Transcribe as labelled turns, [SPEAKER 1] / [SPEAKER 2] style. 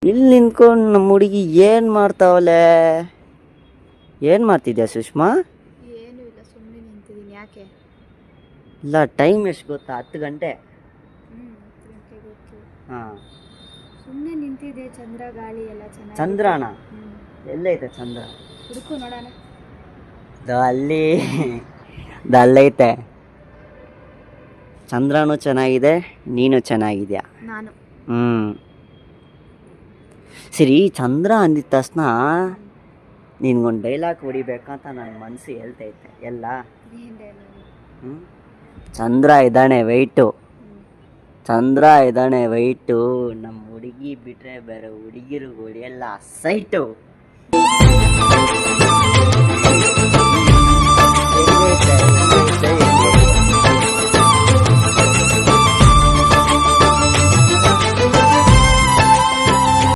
[SPEAKER 1] ಇಲ್ಲಿ ನಿಂತ್ಕೊಂಡು ನಮ್ಮ ಹುಡುಗಿ ಏನು ಮಾಡ್ತಾವಲೆ? ಏನು ಮಾಡ್ತಿದ್ಯಾ ಸುಷ್ಮಾ?
[SPEAKER 2] ಏನು ಇಲ್ಲ, ಸುಮ್ಮನೆ ನಿಂತಿದ್ದೀನಿ. ಯಾಕೆ?
[SPEAKER 1] ಇಲ್ಲ, ಟೈಮ್ ಎಷ್ಟು ಗೊತ್ತಾ? 10 ಗಂಟೆ.
[SPEAKER 2] 10 ಗಂಟೆ ಗೊತ್ತು.
[SPEAKER 1] ಹಾಂ,
[SPEAKER 2] ಸುಮ್ಮನೆ ನಿಂತಿದೆ. ಚಂದ್ರ ಗಾಳಿ ಎಲ್ಲ ಚೆನ್ನಾಗಿ.
[SPEAKER 1] ಚಂದ್ರನ ಎಲ್ಲೈತೆ ಚಂದ್ರ?
[SPEAKER 2] ಹುಡುಕು ನೋಡೋಣ.
[SPEAKER 1] ಅಲ್ಲಿ ಅಲ್ಲೈತೆ. ಚಂದ್ರನೂ ಚೆನ್ನಾಗಿದೆ, ನೀನು ಚೆನ್ನಾಗಿದ್ಯಾ.
[SPEAKER 2] ನಾನು
[SPEAKER 1] ಸರಿ, ಚಂದ್ರ ಅಂದಿದ ತಕ್ಷಣ ನಿನ್ಗೊಂದು ಡೈಲಾಗ್ ಹೊಡಿಬೇಕಂತ ನನ್ನ ಮನಸ್ಸು ಹೇಳ್ತೈತೆ. ಎಲ್ಲ ಚಂದ್ರ ಇದ್ದಾನೆ ವೈಟು, ಚಂದ್ರ ಇದ್ದಾನೆ ವೈಟು, ನಮ್ಮ ಹುಡುಗಿ ಬಿಟ್ರೆ ಬೇರೆ ಹುಡುಗಿರು ಹೊಡಿಯಲ್ಲ ಸೈಟು.